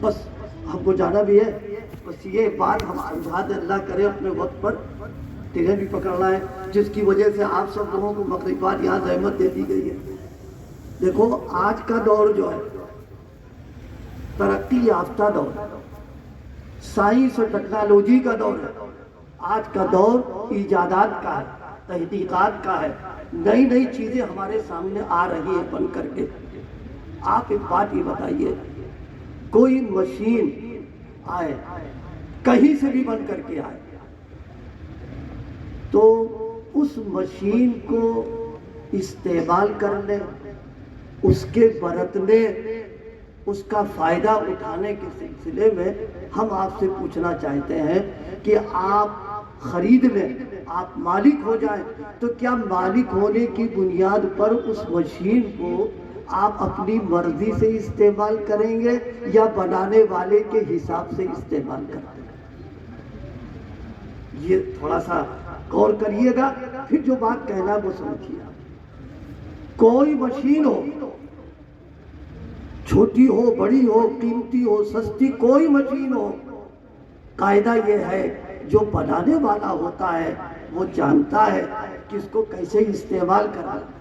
بس ہم کو جانا بھی ہے، بس یہ بات ہم سمجھا دیں، اللہ کرے اپنے وقت پر ٹرین بھی پکڑنا ہے، جس کی وجہ سے آپ سب لوگوں کو مغرب بعد یہاں زحمت دے دی گئی ہے۔ دیکھو آج کا دور جو ہے ترقی یافتہ دور ہے، سائنس اور ٹیکنالوجی کا دور ہے۔ آج کا دور ایجادات کا ہے، تحقیقات کا ہے، نئی نئی چیزیں ہمارے سامنے آ رہی ہیں بن کر کے۔ آپ ایک بات یہ بتائیے، کوئی مشین آئے کہیں سے بھی بن کر کے آئے تو اس مشین کو استعمال کرنے، اس کے برتنے، اس کا فائدہ اٹھانے کے سلسلے میں ہم آپ سے پوچھنا چاہتے ہیں کہ آپ خرید لیں، آپ مالک ہو جائیں، تو کیا مالک ہونے کی بنیاد پر اس مشین کو آپ اپنی مرضی سے استعمال کریں گے یا بنانے والے کے حساب سے استعمال کریں گے؟ یہ تھوڑا سا غور کریے گا، پھر جو بات کہنا وہ سمجھیے۔ کوئی مشین ہو، چھوٹی ہو، بڑی ہو، قیمتی ہو، سستی، کوئی مشین ہو، قاعدہ یہ ہے جو بنانے والا ہوتا ہے وہ جانتا ہے کہ اس کو کیسے استعمال کرنا ہے،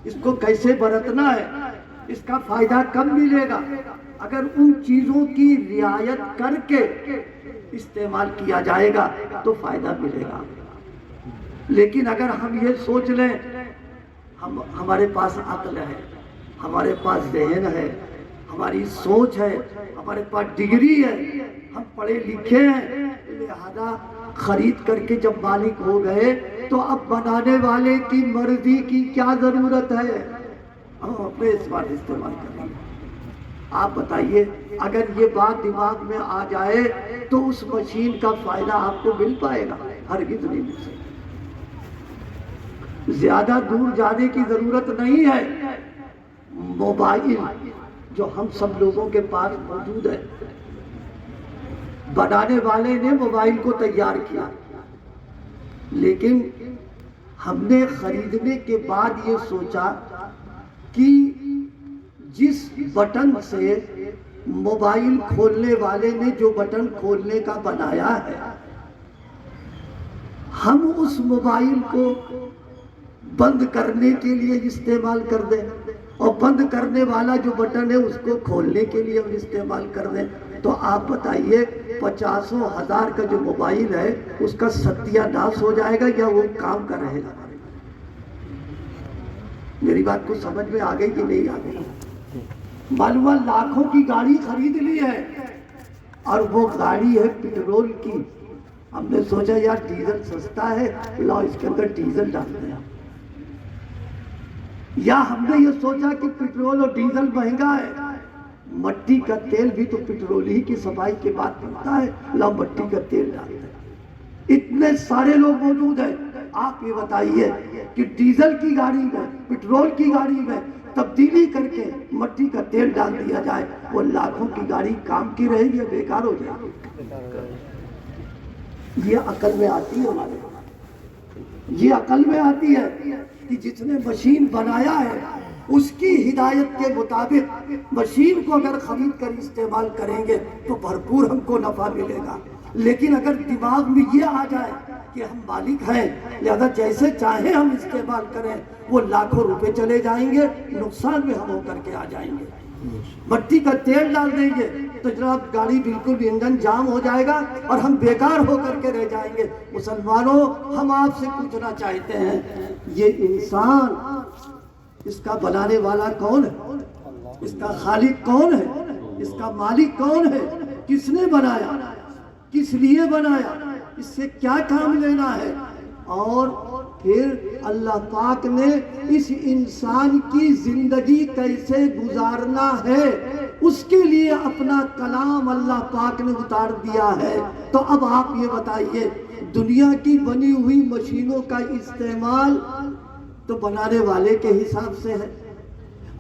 اس کو کیسے برتنا ہے، اس کا فائدہ کب ملے گا۔ اگر ان چیزوں کی رعایت کر کے استعمال کیا جائے گا تو فائدہ ملے گا۔ لیکن اگر ہم یہ سوچ لیں ہمارے پاس عقل ہے، ہمارے پاس ذہن ہے، ہماری سوچ ہے، ہمارے پاس ڈگری ہے، ہم پڑھے لکھے ہیں، لہذا خرید کر کے جب مالک ہو گئے تو اب بنانے والے کی مرضی کی کیا ضرورت ہے، ہم اپنے اس بات استعمال کریں گے۔ آپ بتائیے، اگر یہ بات دماغ میں آ جائے تو اس مشین کا فائدہ آپ کو مل پائے گا؟ ہرگز نہیں مل سکتا۔ زیادہ دور جانے کی ضرورت نہیں ہے، موبائل جو ہم سب لوگوں کے پاس موجود ہے، بنانے والے نے موبائل کو تیار کیا، لیکن ہم نے خریدنے کے بعد یہ سوچا کہ جس بٹن سے موبائل کھولنے والے نے جو بٹن کھولنے کا بنایا ہے، ہم اس موبائل کو بند کرنے کے لیے استعمال کر دیں اور بند کرنے والا جو بٹن ہے اس کو کھولنے کے لیے ہم استعمال کر دیں، تو آپ بتائیے 50,000 کا جو موبائل ہے اس کا ستیہ ناش ہو جائے گا یا وہ کام کا رہے گا؟ میری بات کو سمجھ میں آ گئی کہ نہیں آ گئی؟ معلومہ لاکھوں کی گاڑی خرید لی ہے اور وہ گاڑی ہے پیٹرول کی، ہم نے سوچا یار ڈیزل سستا ہے، لاؤ اس کے اندر ڈیزل ڈال دیں، یا ہم نے یہ سوچا کہ پیٹرول اور ڈیزل مہنگا ہے، مٹی کا تیل بھی تو پیٹرول ہی کی صفائی کے بعد بنتا ہے، لاؤ مٹی کا تیل ڈال دیں۔ اتنے سارے لوگ موجود ہیں، آپ یہ بتائیے کہ ڈیزل کی گاڑی میں، پیٹرول کی گاڑی میں تبدیلی کر کے مٹی کا تیل ڈال دیا جائے، وہ لاکھوں کی گاڑی کام کی رہے گی، بیکار ہو جائے گی؟ یہ عقل میں آتی ہے ہمارے، یہ عقل میں آتی ہے کہ جس نے مشین بنایا ہے اس کی ہدایت کے مطابق مشین کو اگر خرید کر استعمال کریں گے تو بھرپور ہم کو نفع ملے گا۔ لیکن اگر دماغ میں یہ آ جائے کہ ہم مالک ہیں لہذا جیسے چاہیں ہم استعمال کریں، وہ لاکھوں روپے چلے جائیں گے، نقصان میں ہم ہو کر کے آ جائیں گے۔ مٹی کا تیل ڈال دیں گے تو جناب گاڑی بالکل انجن جام ہو جائے گا اور ہم بیکار ہو کر کے رہ جائیں گے۔ مسلمانوں، ہم آپ سے پوچھنا چاہتے ہیں، یہ انسان، اس کا بنانے والا کون ہے؟ اس کا خالق کون ہے؟ اس کا مالک کون ہے؟ کس نے بنایا؟ کس لیے بنایا؟ اس سے کیا کام لینا ہے؟ اور پھر اللہ پاک نے اس انسان کی زندگی کیسے گزارنا ہے اس کے لیے اپنا کلام اللہ پاک نے اتار دیا ہے۔ تو اب آپ یہ بتائیے، دنیا کی بنی ہوئی مشینوں کا استعمال تو بنانے والے کے حساب سے ہے،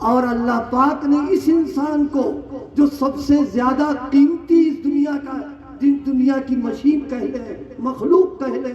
اور اللہ پاک نے اس انسان کو جو سب سے زیادہ قیمتی اس دنیا کی مشین کہہ لیں، مخلوق کہہ لیں،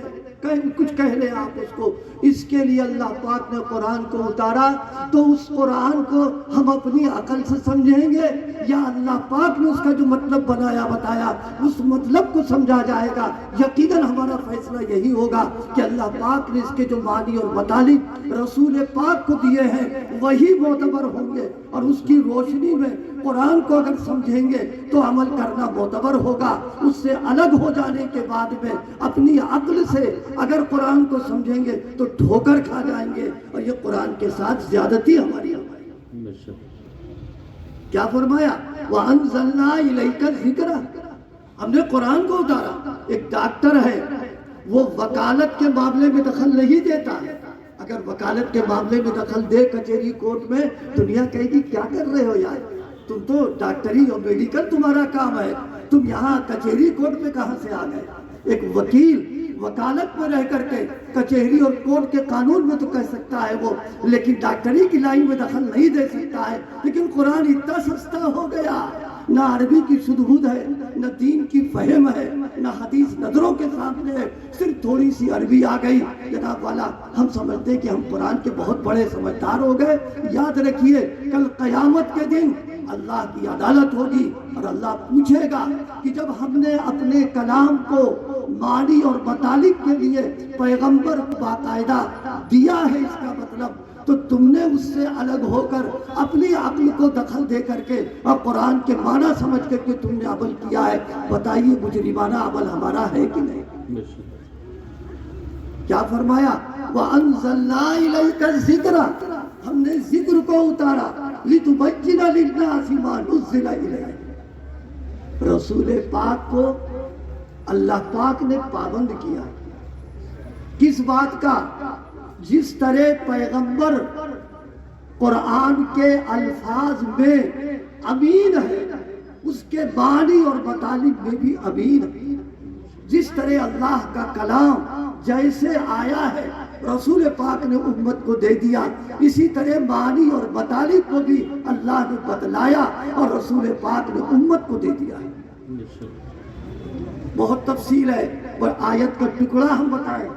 کچھ کہہ لیں آپ اس کو، اس کے لیے اللہ پاک نے قرآن کو اتارا، تو اس قرآن کو ہم اپنی عقل سے سمجھیں گے یا اللہ پاک نے اس کا جو مطلب بتایا اس مطلب کو سمجھا جائے گا؟ یقیناً ہمارا فیصلہ یہی ہوگا کہ اللہ پاک نے اس کے جو معنی اور مطالب رسول پاک کو دیے ہیں وہی معتبر ہوں گے، اور اس کی روشنی میں قرآن کو اگر سمجھیں گے تو عمل کرنا معتبر ہوگا۔ اس سے الگ ہو جانے کے بعد میں اپنی عقل سے اگر قرآن کو سمجھیں گے تو ٹھوکر کھا جائیں گے، اور یہ قرآن کے ساتھ زیادتی ہماری ہوگی۔ کیا فرمایا؟ وَأَنزَلْنَا إِلَيْكَ الذِّكْرَ، ہم نے قرآن کو اتارا۔ ایک ڈاکٹر ہے، وہ وکالت کے معاملے میں دخل نہیں دیتا ہے۔ اگر وکالت کے معاملے میں دخل دے کچہری کورٹ میں، دنیا کہے گی کیا کر رہے ہو یار، تم تو ڈاکٹری اور میڈیکل تمہارا کام ہے، تم یہاں کچہری کورٹ میں کہاں سے آ گئے؟ ایک وکیل وکالت میں رہ کر کے کچہری اور کورٹ کے قانون میں تو کہہ سکتا ہے وہ، لیکن ڈاکٹری کی لائن میں دخل نہیں دے سکتا ہے۔ لیکن قرآن اتنا سستا ہو گیا، نہ عربی کی سدھبودھ ہے، نہ دین کی فہم ہے، نہ حدیث نظروں کے سامنے ہے، صرف تھوڑی سی عربی آ گئی جناب والا، ہم سمجھتے ہیں کہ ہم قرآن کے بہت بڑے سمجھدار ہو گئے۔ یاد رکھیے کل قیامت کے دن اللہ کی عدالت ہوگی اور اللہ پوچھے گا کہ جب ہم نے اپنے کلام کو معنی اور مطالب کے لیے پیغمبر باقاعدہ دیا ہے، اس کا مطلب تو تم نے اس سے الگ ہو کر اپنی عقل کو دخل دے کر کے اور قرآن کے معنی سمجھ کر کے تم نے عمل کیا ہے۔ بتائیے مجرمانہ عمل ہمارا ہے کہ نہیں؟ کیا فرمایا؟ وَأَنزَلْنَا إِلَيْكَ الذِّكْرَ، ہم نے ذکر کو اتارا، لِتُبَيِّنَ لِلنَّاسِ مَا نُزِّلَ إِلَيْهِمْ، رسول پاک کو اللہ پاک نے پابند کیا کس بات کا؟ جس طرح پیغمبر قرآن کے الفاظ میں امین ہے، اس کے معنی اور مطالب میں بھی امین ہے۔ جس طرح اللہ کا کلام جیسے آیا ہے رسول پاک نے امت کو دے دیا، اسی طرح معنی اور مطالب کو بھی اللہ نے بتلایا اور رسول پاک نے امت کو دے دیا ہے۔ بہت تفصیل ہے، اور آیت کا ٹکڑا ہم بتائیں،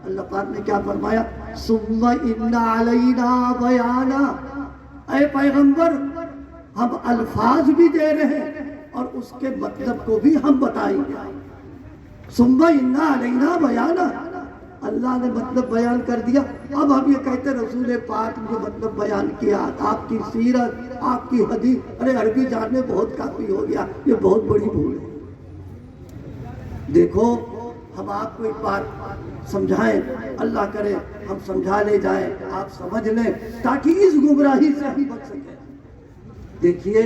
اللہ پاک نے کیا فرمایا؟ ثم ان علینا بیانا، اے پیغمبر ہم الفاظ بھی دے رہے ہیں اور اس کے مطلب کو بھی ہم بتائیں گے۔ ثم ان علینا بیانا، اللہ نے مطلب بیان کر دیا، اب ہم یہ کہتے رسول پاک نے مطلب بیان کیا، آپ کی سیرت، آپ کی حدیث، ارے عربی جاننے بہت کافی ہو گیا، یہ بہت بڑی بھول ہے۔ دیکھو ہم آپ کو ایک بات سمجھائیں، اللہ کرے ہم سمجھا لے جائیں، آپ سمجھ لیں تاکہ اس گمراہی سے ہم بچ سکیں۔ دیکھیے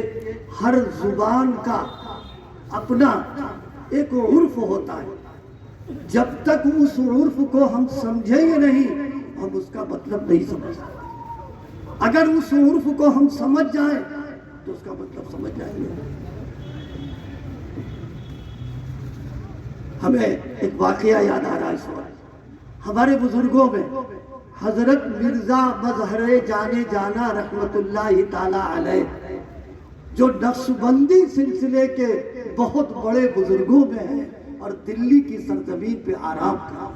ہر زبان کا اپنا ایک عرف ہوتا ہے، جب تک اس عرف کو ہم سمجھیں گے نہیں ہم اس کا مطلب نہیں سمجھ سکتے۔ اگر اس عرف کو ہم سمجھ جائیں تو اس کا مطلب سمجھ جائیں گے۔ ہمیں ایک واقعہ یاد آ رہا ہے اس وقت، ہمارے بزرگوں میں حضرت مرزا مظہر جانے جانا رحمت اللہ تعالی علیہ، جو نقشبندی سلسلے کے بہت بڑے بزرگوں میں ہیں اور دلی کی سرزمین پہ آرام تھا۔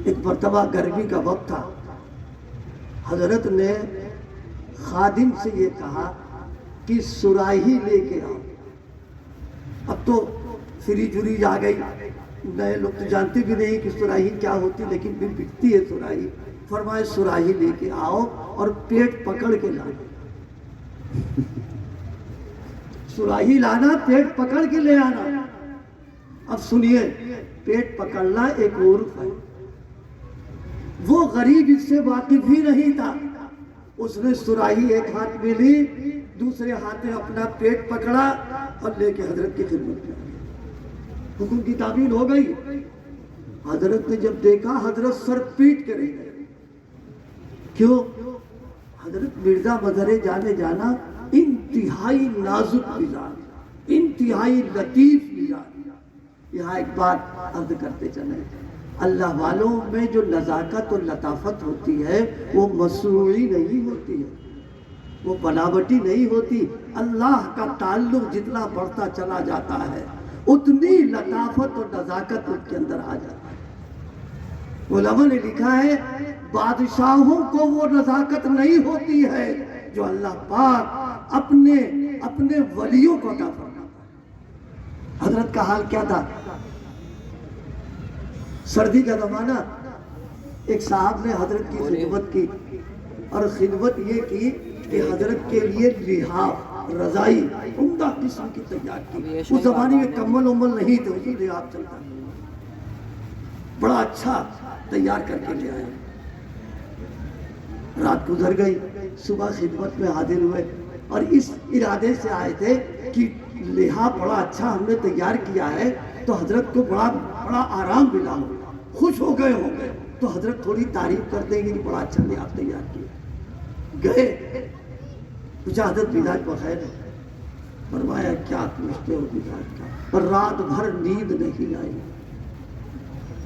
ایک مرتبہ گرمی کا وقت تھا، حضرت نے خادم سے یہ کہا کہ سراہی لے کے آؤ۔ اب تو فریج وریج آ گئی، نئے لوگ تو جانتے بھی نہیں کہ سراہی کیا ہوتی، لیکن پھر بکتی ہے سراہی۔ فرمائے سراہی لے کے آؤ اور پیٹ پکڑ کے لانا۔ سراہی لانا، پیٹ پکڑ کے لے آنا۔ اب سنیے، پیٹ پکڑنا ایک عرف ہے، وہ غریب اس سے واقف ہی نہیں تھا۔ اس نے سراہی ایک ہاتھ میں لی، دوسرے ہاتھ میں اپنا پیٹ پکڑا اور لے کے حضرت کی خدمت میں حکم کی تعمیل ہو گئی۔ حضرت نے جب دیکھا، حضرت سر پیٹ کے رہ گئے۔ کیوں؟ حضرت مرزا مظہر جانے جانا انتہائی نازک مزاج، انتہائی لطیف مزاج۔ یہاں ایک بات عرض کرتے چلیں، اللہ والوں میں جو نزاکت اور لطافت ہوتی ہے وہ مصنوعی نہیں ہوتی ہے، وہ بناوٹی نہیں ہوتی۔ اللہ کا تعلق جتنا بڑھتا چلا جاتا ہے اتنی لطافت اور نزاکت اس کے اندر آ جاتا ہے۔ علماء نے لکھا ہے بادشاہوں کو وہ نزاکت نہیں ہوتی ہے جو اللہ پاک اپنے ولیوں کو عطا فرماتا ہے۔ حضرت کا حال کیا تھا؟ سردی کا زمانہ، ایک صاحب نے حضرت کی خدمت کی، اور خدمت یہ کی کہ حضرت کے لیے لحاف، رضائی عمدہ قسم کی تیار کی۔ اس زمانے میں کمل ومل نہیں تھے، اسی لحاف چلتا، بڑا اچھا تیار کر کے لے آئے۔ رات گزر گئی، صبح خدمت میں حاضر ہوئے، اور اس ارادے سے آئے تھے کہ لحاظ بڑا اچھا ہم نے تیار کیا ہے تو حضرت کو بڑا آرام ملا ہو، خوش ہو گئے ہوں گے تو حضرت تھوڑی تعریف کر دیں گے کہ بڑا اچھا لحاظ تیار کیا۔ گئے پوچھا حضرت مزاج بخیر ہے؟ فرمایا کیا پوچھتے ہو مزاج کا، رات بھر نیند نہیں آئی۔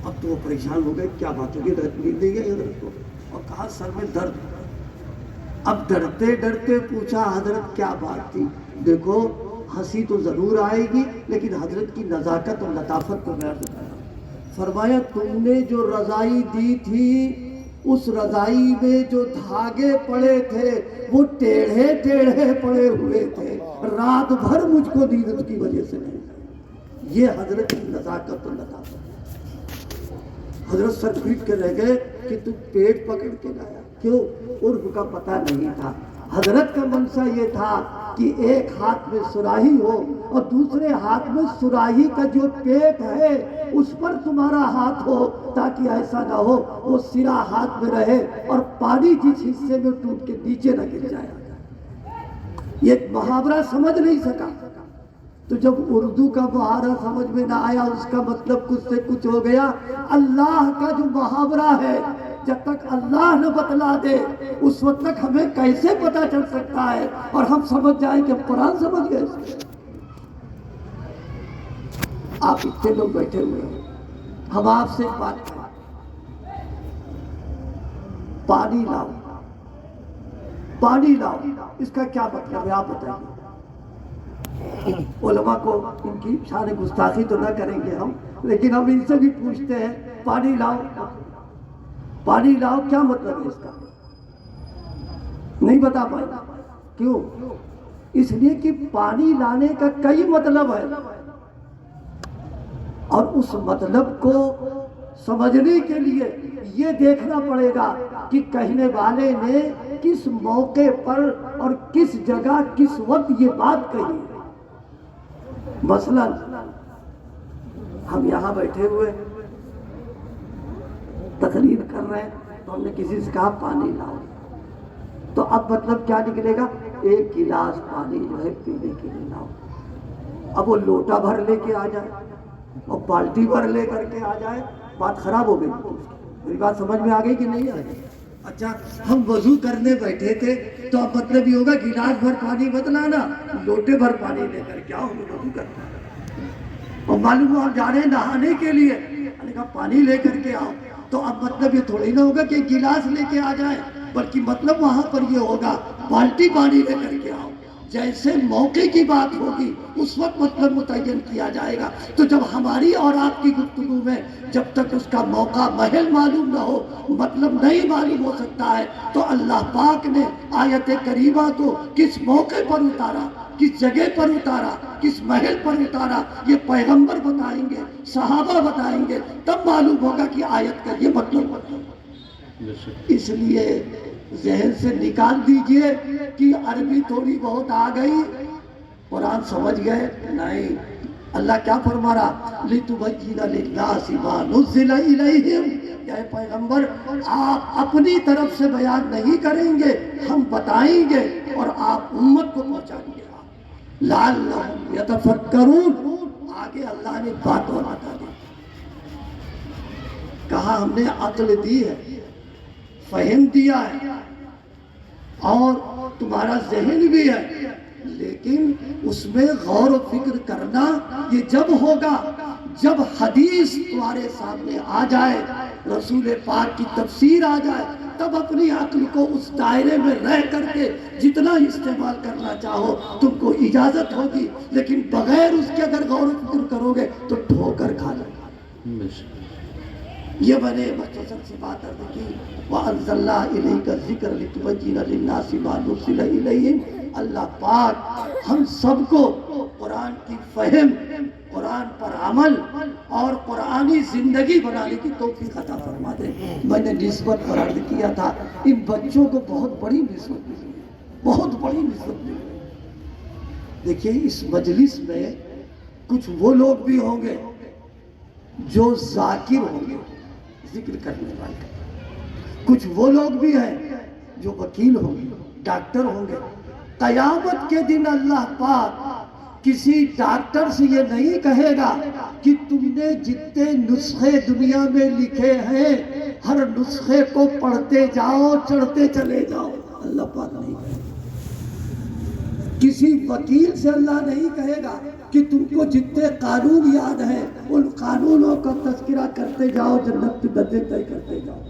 اب تو وہ پریشان ہو گئے، کیا بات ہوگی، نیند نہیں آئی حضرت کو، اور کہا سر میں درد۔ اب ڈرتے ڈرتے پوچھا حضرت کیا بات تھی؟ دیکھو ہنسی تو ضرور آئے گی لیکن حضرت کی نزاکت اور لطافت کو بیان بتایا۔ فرمایا تم نے جو رضائی دی تھی اس رضائی میں جو دھاگے پڑے تھے وہ ٹیڑھے ٹیڑھے پڑے ہوئے تھے، رات بھر مجھ کو نیند کی وجہ سے نہیں۔ یہ حضرت کی نزاکت اور لطافت۔ حضرت سر پیٹ کے رہ گئے کہ تم پیٹ پکڑ کے لایا کیوں؟ عرف کا پتہ نہیں تھا۔ حضرت کا منشا یہ تھا کہ ایک ہاتھ میں سراہی ہو اور دوسرے ہاتھ میں سراہی کا جو پیٹ ہے اس پر تمہارا ہاتھ ہو، تاکہ ایسا نہ ہو وہ سرا ہاتھ میں رہے اور پانی جس حصے میں ٹوٹ کے نیچے نہ گر جائے۔ یہ محاورہ سمجھ نہیں سکا، تو جب اردو کا محاورہ سمجھ میں نہ آیا اس کا مطلب کچھ سے کچھ ہو گیا۔ اللہ کا جو محاورہ ہے جب تک اللہ نہ بتلا دے اس وقت تک ہمیں کیسے پتہ چل سکتا ہے اور ہم سمجھ جائیں کہ قرآن سمجھ گئے۔ آپ اتنے لوگ بیٹھے ہوئے ہیں، ہم آپ سے بات کریں، پانی لاؤ، پانی لاؤ، اس کا کیا مطلب ہے آپ بتائیے؟ علماء کو ان کی شان گستاخی تو نہ کریں گے ہم، لیکن ہم ان سے بھی پوچھتے ہیں پانی لاؤ، پانی لاؤ کیا مطلب ہے اس کا؟ نہیں بتا پائے۔ کیوں؟ اس لیے کہ پانی لانے کا کئی مطلب ہے اور اس مطلب کو سمجھنے کے لیے یہ دیکھنا پڑے گا کہ کہنے والے نے کس موقع پر اور کس جگہ کس وقت یہ بات کہی۔ مثلا ہم یہاں بیٹھے ہوئے تقریر کر رہے ہیں تو ہم نے کسی سے کہا پانی لاؤ، تو اب مطلب کیا نکلے گا؟ ایک گلاس پانی جو ہے پینے کے لیے لاؤ۔ اب وہ لوٹا بھر لے کے آ جائے اور بالٹی بھر لے کر کے آ جائے، بات خراب ہو گئی۔ میری بات سمجھ میں آ گئی کہ نہیں آ گئی؟ اچھا ہم وضو کرنے بیٹھے تھے تو اب مطلب یہ ہوگا گلاس بھر پانی مت لانا، لوٹے بھر پانی لے کر کے آؤ، ہمیں وضو کرنا ہے۔ اور معلوم ہو ہم جا رہے ہیں نہانے کے لیے، میں نے کہا پانی لے کر کے آؤ، تو اب مطلب یہ تھوڑی نہ ہوگا کہ گلاس لے کے آ جائیں، بلکہ مطلب وہاں پر یہ ہوگا بالٹی پانی لے کر کے آؤ۔ جیسے موقع کی بات ہوگی اس وقت مطلب متعین کیا جائے گا۔ تو جب ہماری اور آپ کی گفتگو میں جب تک اس کا موقع محل معلوم نہ ہو مطلب نہیں معلوم ہو سکتا ہے، تو اللہ پاک نے آیت کریمہ کو کس موقع پر اتارا، کس جگہ پر اتارا، کس محل پر اتارا، یہ پیغمبر بتائیں گے، صحابہ بتائیں گے، تب معلوم ہوگا کہ آیت کا یہ مطلب ہوتا۔ اس لیے ذہن سے نکال دیجئے کہ عربی تھوڑی بہت آ گئی قرآن سمجھ گئے، نہیں۔ اللہ کیا فرما رہا؟ لِتُبَيِّنَ لِلنَّاسِ مَا نُزِّلَ إِلَيْهِمْ، یا پیغمبر آپ اپنی طرف سے بیان نہیں کریں گے، ہم بتائیں گے اور آپ امت کو پہنچائیں گے۔ لَعَلَّهُمْ يَتَفَكَّرُونَ، آگے اللہ نے بات اور بتا دی، کہا ہم نے عقل دی ہے، فہم دیا ہے اور تمہارا ذہن بھی ہے، لیکن اس میں غور و فکر کرنا یہ جب ہوگا جب حدیث تمہارے سامنے آ جائے، رسول پاک کی تفسیر آ جائے، تب اپنی عقل کو اس دائرے میں رہ کر کے جتنا استعمال کرنا چاہو تم کو اجازت ہوگی، لیکن بغیر اس کے اگر غور و فکر کرو گے تو ٹھوکر کھا لو گے۔ یہ میں نے مختصر سی بات عرض کی۔ وَأَنزَلْنَا إِلَيْكَ الذِّكْرَ لِتُبَيِّنَ لِلنَّاسِ مَا نُزِّلَ إِلَيْهِمْ۔ اللہ پاک ہم سب کو قرآن کی فہم، قرآن پر عمل اور قرآنی زندگی بنانے کی توفیق عطا فرما دے۔ میں نے نسبت پر عرض کیا تھا، ان بچوں کو بہت بڑی نسبت ملی ہے، بہت بڑی نسبت ملی ہے۔ دیکھیے اس مجلس میں کچھ وہ لوگ بھی ہوں گے جو ذاکر ہوں گے، ذکر کرنے والے، کچھ وہ لوگ بھی ہیں جو وکیل ہوں گے، ڈاکٹر ہوں گے، قیامت کے دن اللہ پاک کسی ڈاکٹر سے یہ نہیں کہے گا کہ تم نے جتنے نسخے دنیا میں لکھے ہیں ہر نسخے کو پڑھتے جاؤ چڑھتے چلے جاؤ. اللہ پاک نہیں کہے گا. کسی وکیل سے اللہ نہیں کہے گا کہ تم کو جتنے قانون یاد ہیں ان قانونوں کا تذکرہ کرتے جاؤ جنت کے درجے طے کرتے جاؤ.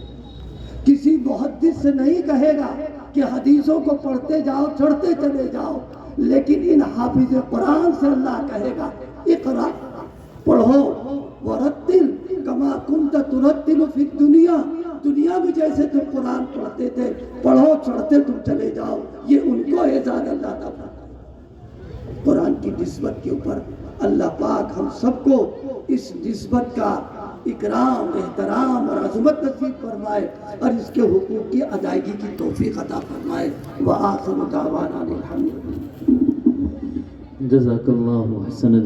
کسی محدث سے نہیں کہے گا کہ حدیثوں کو پڑھتے جاؤ چڑھتے چلے جاؤ. لیکن ان حافظ قرآن سے اللہ کہے گا اقرا پڑھو ورتل کما کنت ترتل فی الدنیا. دنیا میں جیسے تم قرآن پڑھتے تھے پڑھو چڑھتے تم چلے جاؤ. یہ ان کو اعزاز اللہ تعالیٰ قرآن کی نسبت کے اوپر. اللہ پاک ہم سب کو اس نسبت کا اکرام احترام اور عظمت نصیب فرمائے اور اس کے حقوق کی ادائیگی کی توفیق عطا فرمائے. وآخر دعوانا الحمد للہ. جزاک اللہ حسن.